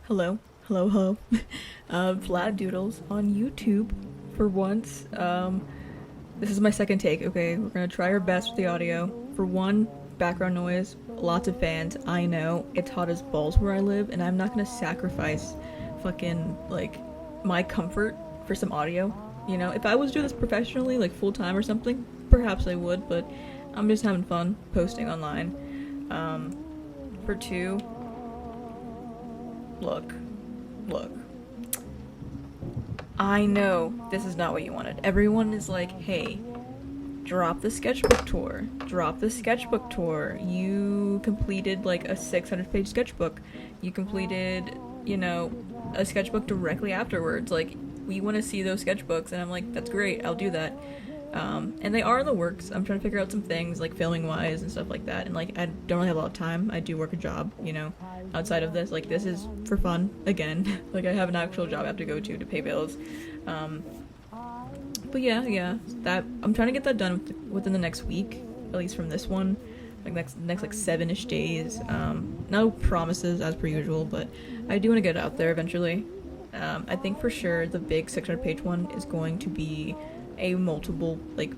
Hello, hello. Vlad Doodles on YouTube for once. This is my second take, okay? We're gonna try our best with the audio. For one, background noise, lots of fans. I know it's hot as balls where I live, and I'm not gonna sacrifice fucking, like, my comfort for some audio. You know, if I was doing this professionally, like full time or something, perhaps I would, but I'm just having fun posting online. For two, look, look. I know this is not what you wanted. Everyone is like, hey, drop the sketchbook tour. Drop the sketchbook tour. You completed like a 600-page sketchbook. You completed, a sketchbook directly afterwards. Like, we want to see those sketchbooks. And I'm like, that's great. I'll do that. And they are in the works. I'm trying to figure out some things, like filming wise and stuff like that. And like, I don't really have a lot of time. I do work a job, outside of this. Like, this is for fun again. Like, I have an actual job I have to go to pay bills. But yeah, that I'm trying to get that done within the next week, at least from this one. Like next like 7-ish days. No promises as per usual, but I do want to get it out there eventually. I think for sure the big 600-page one is going to be a multiple like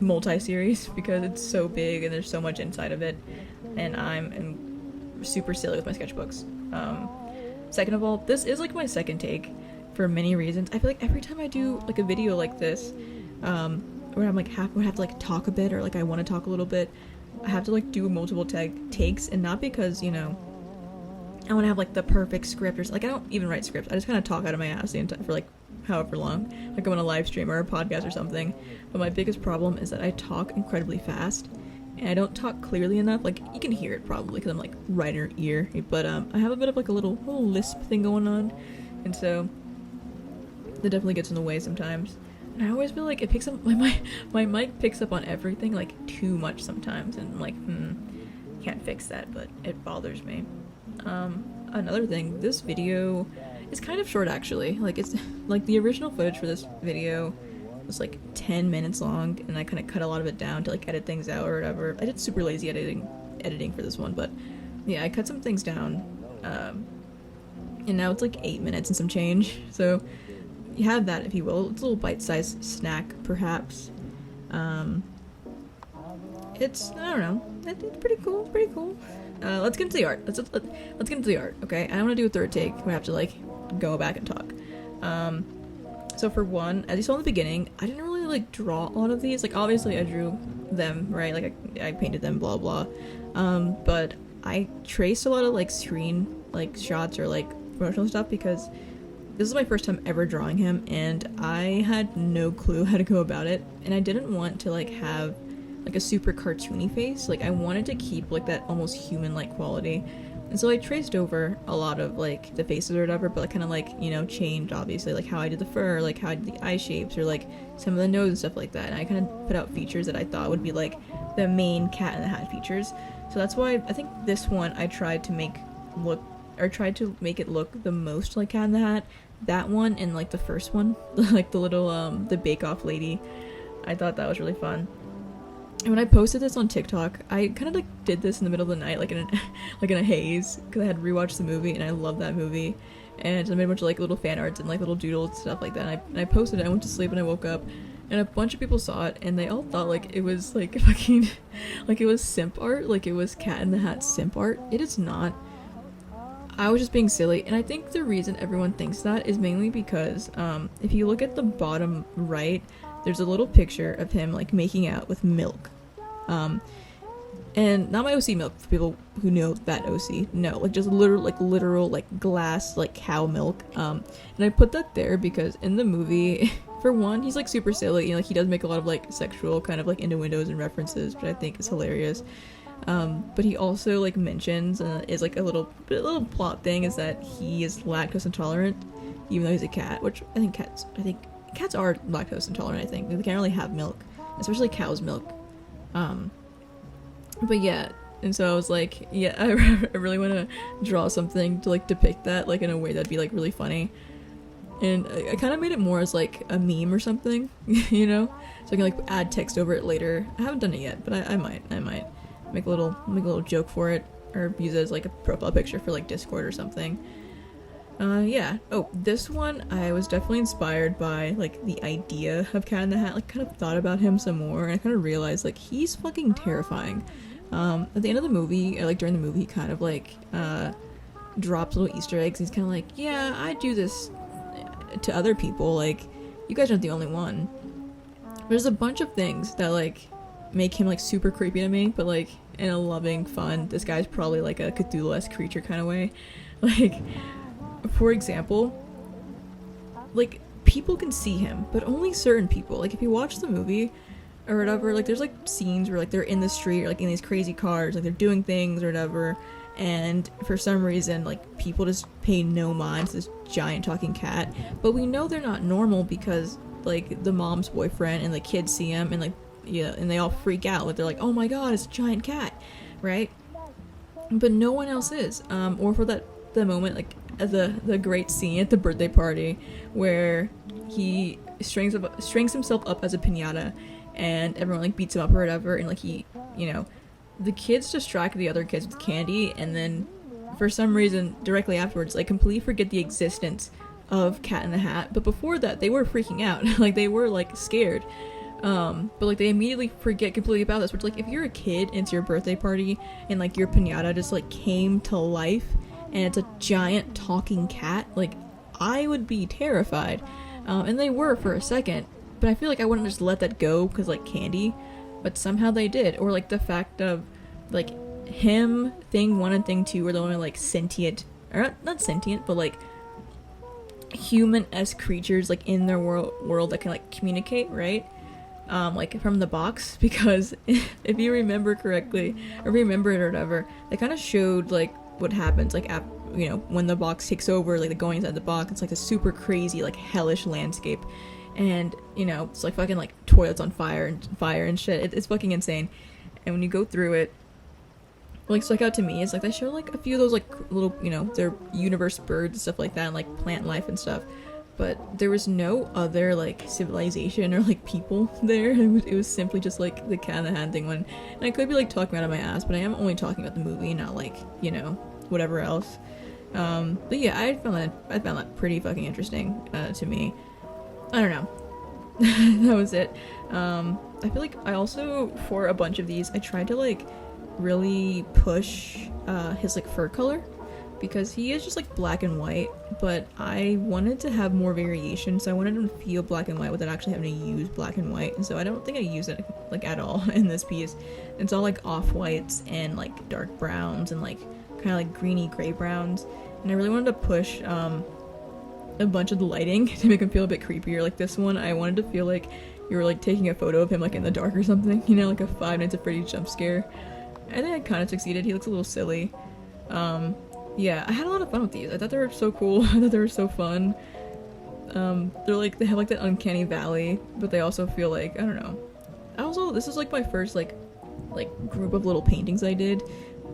multi-series because it's so big and there's so much inside of it, and I'm super silly with my sketchbooks. Second of all, this is like my second take for many reasons. I feel like every time I do like a video like this, where I'm like have to like talk a bit, or like I want to talk a little bit, I have to like do multiple takes, and not because I want to have like the perfect script or like I don't even write scripts. I just kind of talk out of my ass the entire for like however long, like I'm on a live stream or a podcast or something. But my biggest problem is that I talk incredibly fast and I don't talk clearly enough. Like, you can hear it probably because I'm like right in your ear, but I have a bit of like a little lisp thing going on, and so that definitely gets in the way sometimes. And I always feel like it picks up my mic picks up on everything like too much sometimes, and I'm like, can't fix that, but it bothers me. Another thing, this video is kind of short actually. Like, it's like the original footage for this video was like 10 minutes long, and I kind of cut a lot of it down to like edit things out or whatever. I did super lazy editing for this one, but yeah, I cut some things down, and now it's like 8 minutes and some change. So you have that, if you will. It's a little bite-sized snack, perhaps. It's, I don't know, it's pretty cool. Let's get into the art. Let's get into the art, okay? I don't want to do a third take. We have to like go back and talk. So for one, as you saw in the beginning, I didn't really like draw a lot of these. Like, obviously I drew them, right? Like I painted them, blah blah. But I traced a lot of like screen like shots or like promotional stuff because this is my first time ever drawing him, and I had no clue how to go about it, and I didn't want to like have like a super cartoony face. Like, I wanted to keep like that almost human-like quality, and so I traced over a lot of like the faces or whatever, but I kind of like changed obviously like how I did the fur, like how I did the eye shapes, or like some of the nose and stuff like that, and I kind of put out features that I thought would be like the main Cat in the Hat features. So that's why I think this one I tried to make it look the most like Cat in the Hat. That one and like the first one, like the little the Bake Off lady, I thought that was really fun. And when I posted this on TikTok, I kind of like did this in the middle of the night, like in a haze, because I had rewatched the movie and I love that movie, and I made a bunch of like little fan arts and like little doodles and stuff like that. And I posted it. I went to sleep and I woke up, and a bunch of people saw it, and they all thought like it was like fucking like it was simp art, like it was Cat in the Hat simp art. It is not. I was just being silly, and I think the reason everyone thinks that is mainly because if you look at the bottom right, there's a little picture of him like making out with milk, and not my OC milk for people who know that OC. No, like just literal like glass like cow milk. And I put that there because in the movie, for one, he's like super silly, like he does make a lot of like sexual kind of like innuendos and references, which I think is hilarious. But he also like mentions is like a little plot thing is that he is lactose intolerant, even though he's a cat, which I think cats are lactose intolerant. I think they can't really have milk, especially cow's milk. But yeah, and so I was like, yeah, I really want to draw something to like depict that like in a way that'd be like really funny, and I kind of made it more as like a meme or something, so I can like add text over it later. I haven't done it yet, but I might make a little joke for it, or use it as like a profile picture for like Discord or something. Yeah. Oh, this one I was definitely inspired by, like, the idea of Cat in the Hat. Like, kind of thought about him some more, and I kind of realized, like, he's fucking terrifying. At the end of the movie, or like during the movie, he kind of like drops little Easter eggs. He's kind of like, yeah, I do this to other people. Like, you guys aren't the only one. There's a bunch of things that like make him like super creepy to me, but like in a loving, fun, this guy's probably like a Cthulhu-esque creature kind of way. Like, for example, like people can see him, but only certain people. Like if you watch the movie or whatever, like there's like scenes where like they're in the street or like in these crazy cars, like they're doing things or whatever, and for some reason like people just pay no mind to this giant talking cat. But we know they're not normal because like the mom's boyfriend and the kids see him and like, yeah, and they all freak out. Like they're like, oh my god, it's a giant cat, right? But no one else is. Or for the moment, like the great scene at the birthday party where he strings himself up as a piñata, and everyone like beats him up or whatever, and like he, you know, the kids distract the other kids with candy, and then for some reason directly afterwards, like completely forget the existence of Cat in the Hat. But before that, they were freaking out. Like they were like scared. But like they immediately forget completely about this, which like if you're a kid and it's your birthday party and like your piñata just like came to life and it's a giant talking cat, like I would be terrified. And they were for a second, but I feel like I wouldn't just let that go because like candy, but somehow they did. Or like the fact of like him, thing one and thing two were the only like sentient, or not sentient, but like human-esque creatures like in their world that can like communicate, right? Like from the box, because if you remember correctly or remember it or whatever, they kind of showed like what happens like you know, when the box takes over, like the going inside the box, it's like a super crazy like hellish landscape, and you know it's like fucking like toilets on fire and shit. It's fucking insane. And when you go through it, what like stuck out to me is like they show like a few of those like little, you know, their universe birds and stuff like that, and like plant life and stuff, but there was no other like civilization or like people there. It was simply just like the Cat in the Hat thing one. And I could be like talking out of my ass, but I am only talking about the movie, not like, you know, whatever else. But yeah, I found that pretty fucking interesting to me. I don't know. That was it. I feel like I also, for a bunch of these, I tried to like really push his like fur color, because he is just like black and white, but I wanted to have more variation, so I wanted him to feel black and white without actually having to use black and white, and so I don't think I use it like at all in this piece. It's all like off-whites and like dark browns and like kind of like greeny gray browns, and I really wanted to push a bunch of the lighting to make him feel a bit creepier. Like this one, I wanted to feel like you were like taking a photo of him like in the dark or something, you know, like a Five Nights at Freddy's jump scare. I think I kind of succeeded. He looks a little silly. Yeah, I had a lot of fun with these. I thought they were so cool. I thought they were so fun. They're like, they have like that uncanny valley, but they also feel like, I don't know. This is like my first like group of little paintings I did,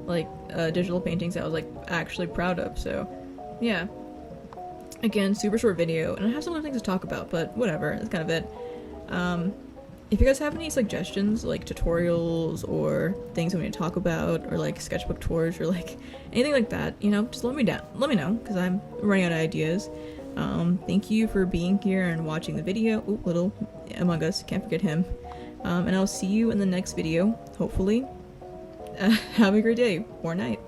like digital paintings that I was like actually proud of. So yeah, again, super short video, and I have some other things to talk about, but whatever, that's kind of it. If you guys have any suggestions, like tutorials or things I want to talk about, or like sketchbook tours or like anything like that, you know, just let me know, because I'm running out of ideas. Thank you for being here and watching the video. Ooh, little Among Us, can't forget him. And I'll see you in the next video, hopefully. Have a great day or night.